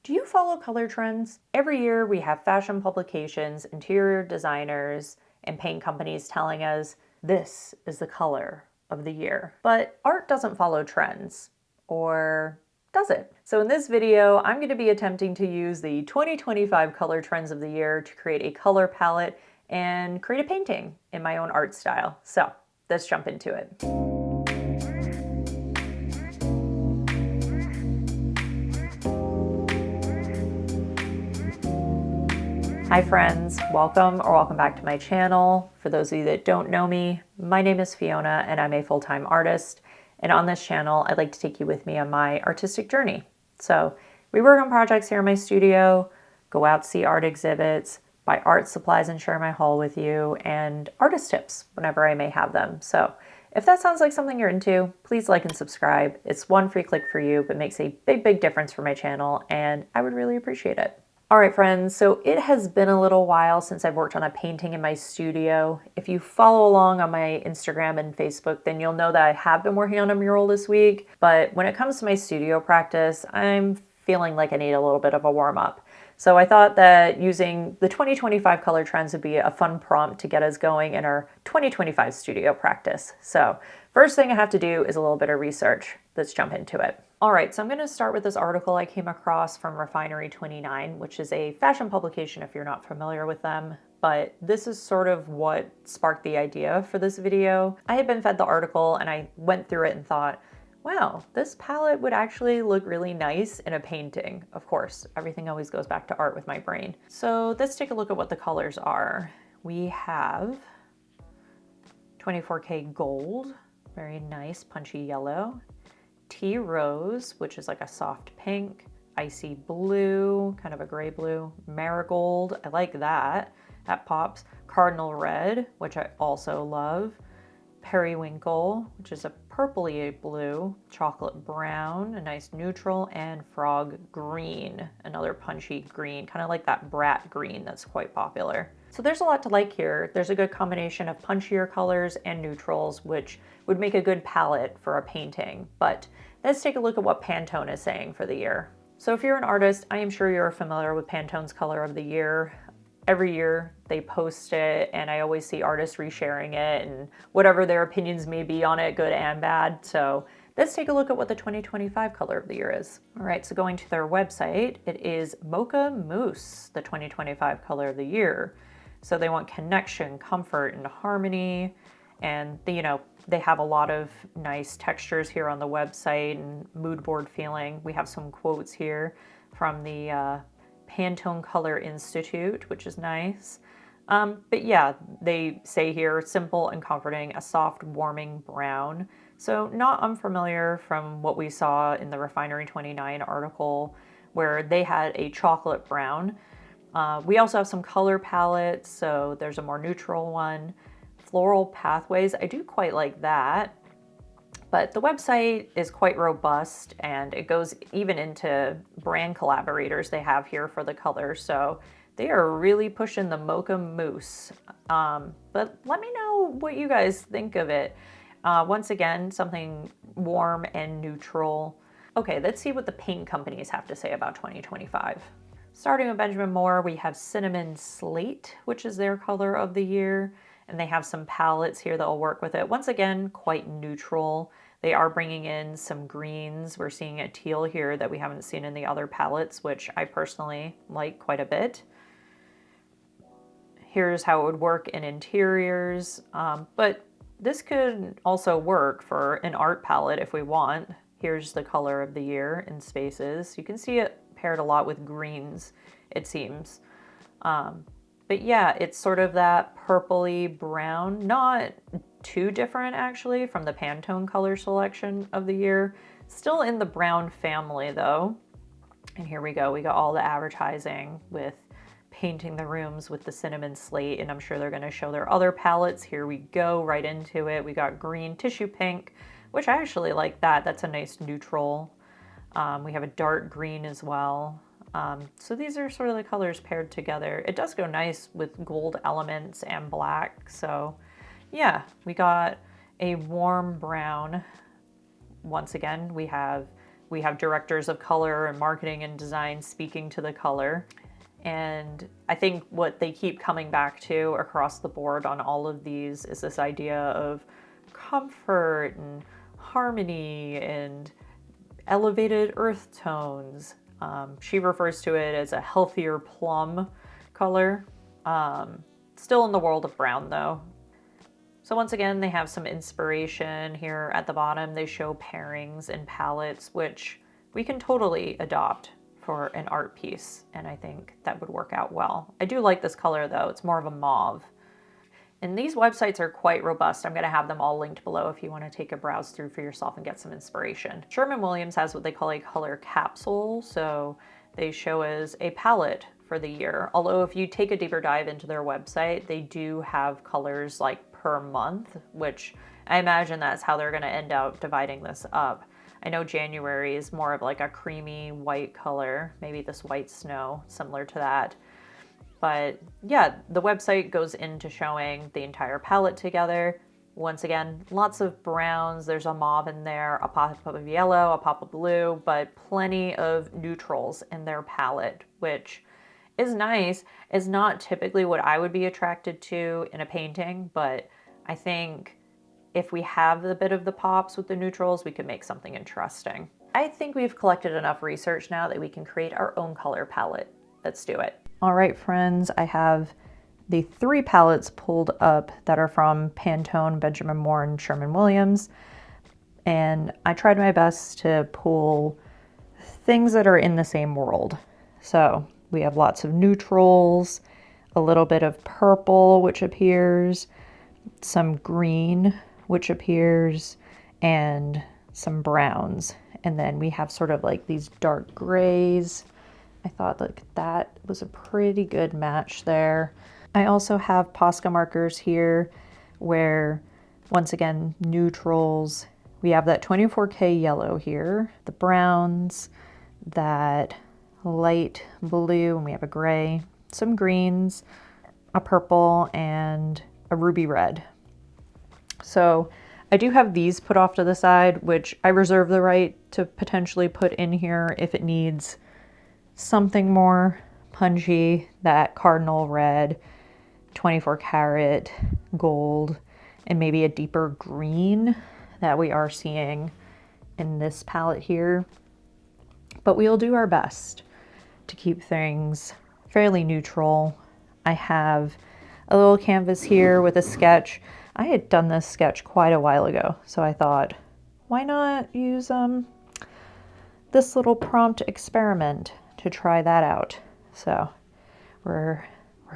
Do you follow color trends? Every year we have fashion publications, interior designers, and paint companies telling us this is the color of the year. But art doesn't follow trends, or does it? So in this video, I'm going to be attempting to use the 2025 color trends of the year to create a color palette and create a painting in my own art style. So let's jump into it. Hi friends, welcome back to my channel. For those of you that don't know me, my name is Fiona and I'm a full-time artist. And on this channel, I'd like to take you with me on my artistic journey. So we work on projects here in my studio, go out to see art exhibits, buy art supplies and share my haul with you, and artist tips whenever I may have them. So if that sounds like something you're into, please like and subscribe. It's one free click for you, but makes a big difference for my channel, and I would really appreciate it. All right, friends, so it has been a little while since I've worked on a painting in my studio. If you follow along on my Instagram and Facebook, then you'll know that I have been working on a mural this week. But when it comes to my studio practice, I'm feeling like I need a little bit of a warm-up. So I thought that using the 2025 color trends would be a fun prompt to get us going in our 2025 studio practice. So first thing I have to do is a little bit of research. Let's jump into it. All right, so I'm going to start with this article I came across from Refinery 29, which is a fashion publication if you're not familiar with them. But this is sort of what sparked the idea for this video. I had been fed the article and I went through it and thought, wow, this palette would actually look really nice in a painting. Of course, everything always goes back to art with my brain. So let's take a look at what the colors are. We have 24K gold, very nice punchy yellow. Tea rose, which is like a soft pink, icy blue, kind of a gray blue, marigold, I like that, that pops, cardinal red, which I also love, periwinkle, which is a purpley blue, chocolate brown, a nice neutral, and frog green, another punchy green, kind of like that brat green that's quite popular. So there's a lot to like here. There's a good combination of punchier colors and neutrals, which would make a good palette for a painting. But let's take a look at what Pantone is saying for the year. So if you're an artist, I am sure you're familiar with Pantone's color of the year. Every year they post it and I always see artists resharing it and whatever their opinions may be on it, good and bad. So let's take a look at what the 2025 color of the year is. All right, so going to their website, it is Mocha Mousse, the 2025 color of the year. So they want connection, comfort, and harmony. And they have a lot of nice textures here on the website and mood board feeling. We have some quotes here from the Pantone Color Institute, which is nice. But yeah, they say here, simple and comforting, a soft, warming brown. So not unfamiliar from what we saw in the Refinery 29 article where they had a chocolate brown. We also have some color palettes, so there's a more neutral one. Floral pathways, I do quite like that. But the website is quite robust and it goes even into brand collaborators they have here for the colors. So they are really pushing the Mocha Mousse. But let me know what you guys think of it. Once again, something warm and neutral. Okay, let's see what the paint companies have to say about 2025. Starting with Benjamin Moore, we have Cinnamon Slate, which is their color of the year. And they have some palettes here that will work with it. Once again, quite neutral. They are bringing in some greens. We're seeing a teal here that we haven't seen in the other palettes, which I personally like quite a bit. Here's how it would work in interiors. But this could also work for an art palette if we want. Here's the color of the year in spaces. You can see it paired a lot with greens, it seems. But yeah, it's sort of that purpley brown, not too different actually from the Pantone color selection of the year. Still in the brown family though. And here we go, we got all the advertising with painting the rooms with the cinnamon slate, and I'm sure they're gonna show their other palettes. Here we go, right into it. We got green tissue pink, which I actually like that. That's a nice neutral. We have a dark green as well. So these are sort of the colors paired together. It does go nice with gold elements and black. So yeah, we got a warm brown. Once again, we have We have directors of color and marketing and design speaking to the color. And I think what they keep coming back to across the board on all of these is this idea of comfort and harmony and elevated earth tones. She refers to it as a healthier plum color. Still in the world of brown though. So once again, they have some inspiration here at the bottom. They show pairings and palettes, which we can totally adopt for an art piece. And I think that would work out well. I do like this color though. It's more of a mauve. And these websites are quite robust. I'm going to have them all linked below if you want to take a browse through for yourself and get some inspiration. Sherwin-Williams has what they call a color capsule. So they show us a palette for the year. Although if you take a deeper dive into their website, they do have colors like per month, which I imagine that's how they're going to end up dividing this up. I know January is more of like a creamy white color, maybe this white snow, similar to that. But yeah, the website goes into showing the entire palette together. Once again, lots of browns. There's a mauve in there, a pop of yellow, a pop of blue, but plenty of neutrals in their palette, which is nice. It's not typically what I would be attracted to in a painting, but I think if we have a bit of the pops with the neutrals, we could make something interesting. I think we've collected enough research now that we can create our own color palette. Let's do it. All right, friends, I have the 3 palettes pulled up that are from Pantone, Benjamin Moore, and Sherwin-Williams. And I tried my best to pull things that are in the same world. So we have lots of neutrals, a little bit of purple, which appears, some green, which appears, and some browns. And then we have sort of like these dark grays. I thought like that was a pretty good match there. I also have Posca markers here where, once again, neutrals. We have that 24K yellow here, the browns, that light blue, and we have a gray, some greens, a purple, and a ruby red. So I do have these put off to the side, which I reserve the right to potentially put in here if it needs something more punchy, that cardinal red, 24 karat gold, and maybe a deeper green that we are seeing in this palette here. But we'll do our best to keep things fairly neutral. I have a little canvas here with a sketch. I had done this sketch quite a while ago, so I thought, why not use this little prompt experiment to try that out. So we're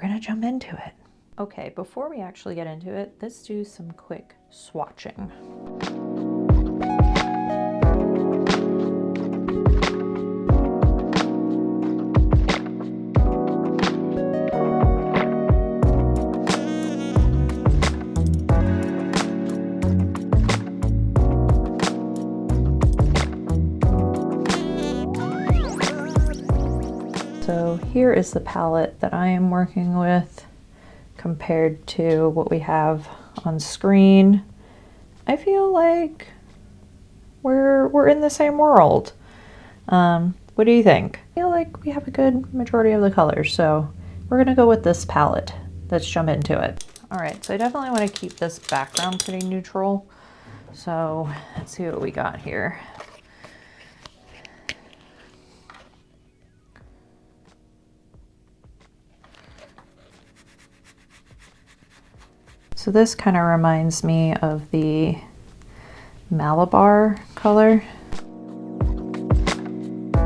gonna jump into it. Okay, before we actually get into it, let's do some quick swatching. So here is the palette that I am working with compared to what we have on screen. I feel like we're in the same world. What do you think? I feel like we have a good majority of the colors, so we're gonna go with this palette. Let's jump into it. All right, so I definitely want to keep this background pretty neutral. So let's see what we got here. So this kind of reminds me of the Malabar color. I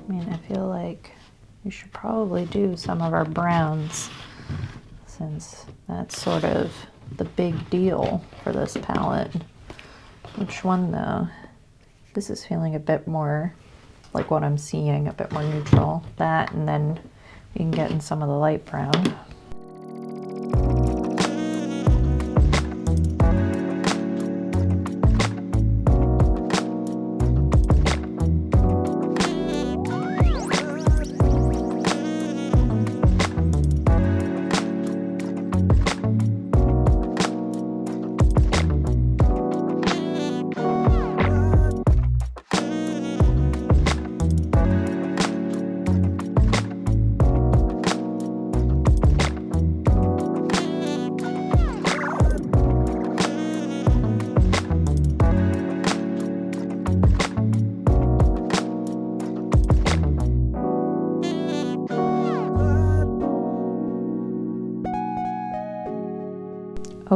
mean, I feel like we should probably do some of our browns since that's sort of the big deal for this palette. Which one though? This is feeling a bit more like what I'm seeing, a bit more neutral. That, and then we can get in some of the light brown.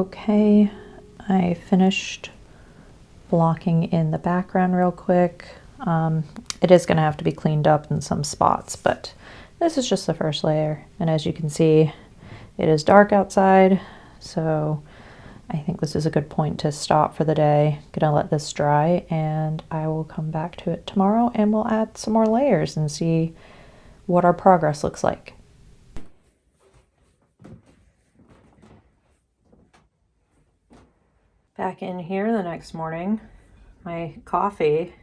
Okay, I finished blocking in the background real quick. It is going to have to be cleaned up in some spots, but this is just the first layer. And as you can see, it is dark outside, so I think this is a good point to stop for the day. Gonna let this dry, and I will come back to it tomorrow and we'll add some more layers and see what our progress looks like. Back in here the next morning, my coffee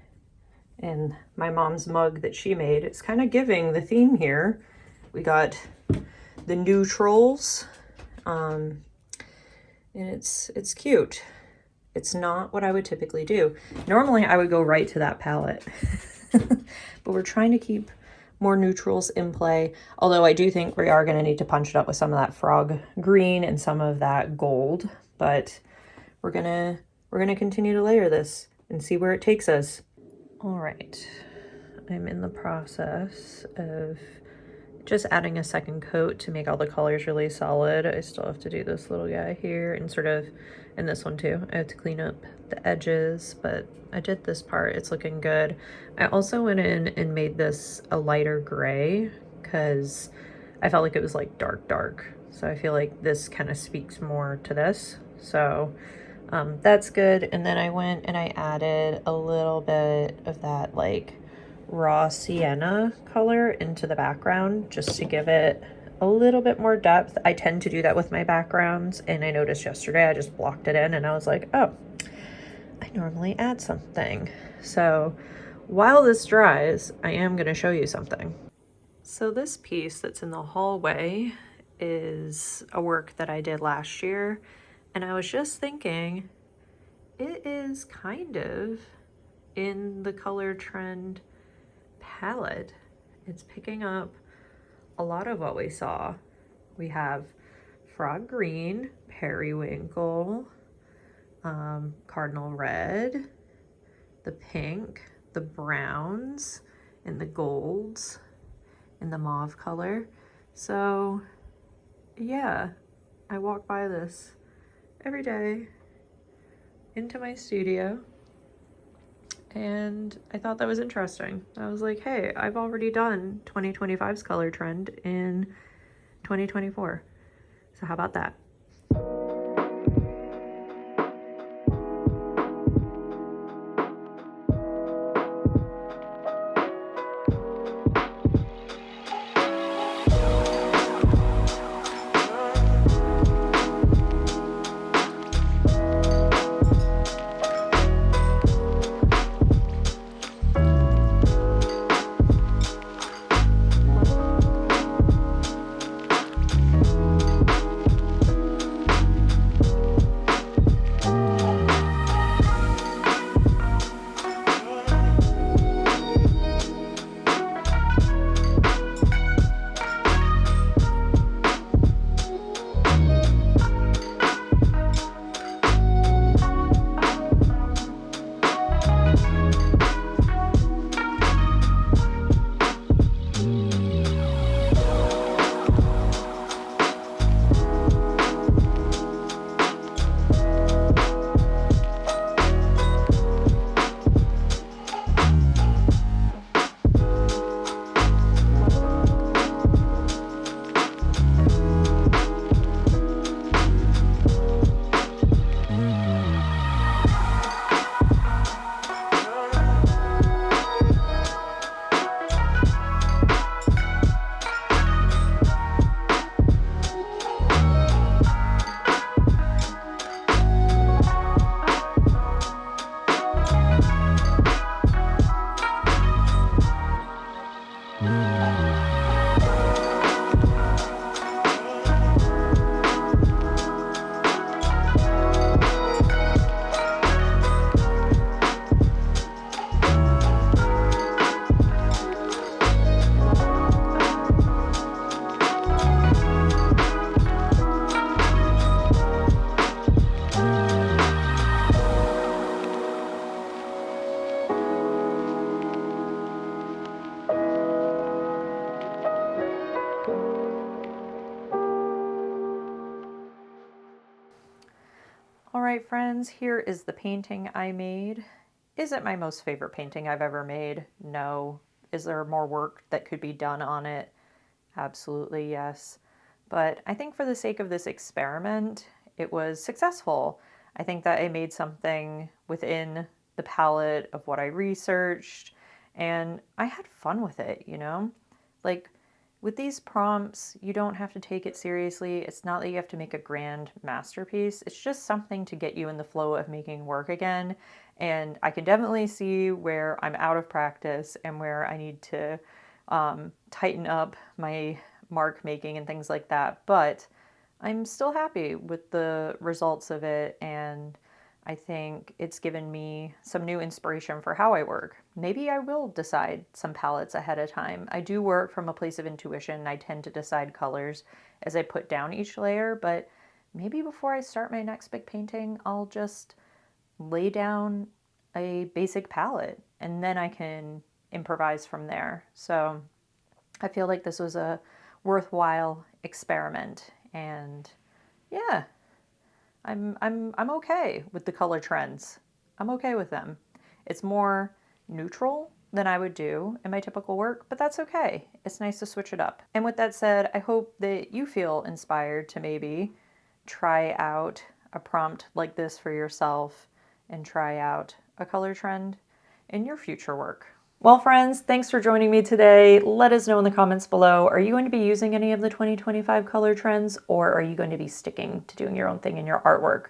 in my mom's mug that she made, it's kind of giving the theme here. We got the neutrals, and it's cute. It's not what I would typically do. Normally I would go right to that palette, but we're trying to keep more neutrals in play. Although I do think we are going to need to punch it up with some of that frog green and some of that gold, but we're gonna continue to layer this and see where it takes us. All right, I'm in the process of just adding a second coat to make all the colors really solid. I still have to do this little guy here and sort of, and this one too. I have to clean up the edges, but I did this part. It's looking good. I also went in and made this a lighter gray because I felt like it was like dark. So I feel like this kind of speaks more to this. So that's good. And then I went and I added a little bit of that like raw sienna color into the background just to give it a little bit more depth. I tend to do that with my backgrounds, and I noticed yesterday I just blocked it in and I was like, oh, I normally add something. So while this dries, I am going to show you something. So this piece that's in the hallway is a work that I did last year, and I was just thinking it is kind of in the color trend palette. It's picking up a lot of what we saw. We have frog green, periwinkle, cardinal red, the pink, the browns, and the golds, and the mauve color. So yeah, I walk by this every day into my studio, and I thought that was interesting. I was like, hey, I've already done 2025's color trend in 2024. So how about that? All right, friends, here is the painting I made. Is it my most favorite painting I've ever made? No. Is there more work that could be done on it? Absolutely, yes. But I think for the sake of this experiment, it was successful. I think that I made something within the palette of what I researched, and I had fun with it, you know? Like, with these prompts, you don't have to take it seriously. It's not that you have to make a grand masterpiece. It's just something to get you in the flow of making work again. And I can definitely see where I'm out of practice and where I need to tighten up my mark making and things like that. But I'm still happy with the results of it, and I think it's given me some new inspiration for how I work. Maybe I will decide some palettes ahead of time. I do work from a place of intuition. I tend to decide colors as I put down each layer, but maybe before I start my next big painting, I'll just lay down a basic palette and then I can improvise from there. So I feel like this was a worthwhile experiment, and yeah, I'm okay with the color trends. I'm okay with them. It's more neutral than I would do in my typical work, but that's okay. It's nice to switch it up. And with that said, I hope that you feel inspired to maybe try out a prompt like this for yourself and try out a color trend in your future work. Well, friends, thanks for joining me today. Let us know in the comments below. Are you going to be using any of the 2025 color trends, or are you going to be sticking to doing your own thing in your artwork?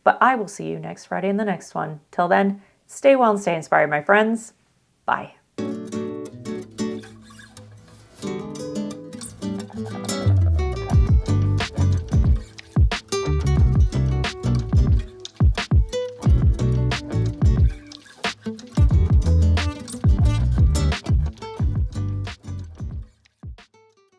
But I will see you next Friday in the next one. Till then, stay well and stay inspired, my friends. Bye.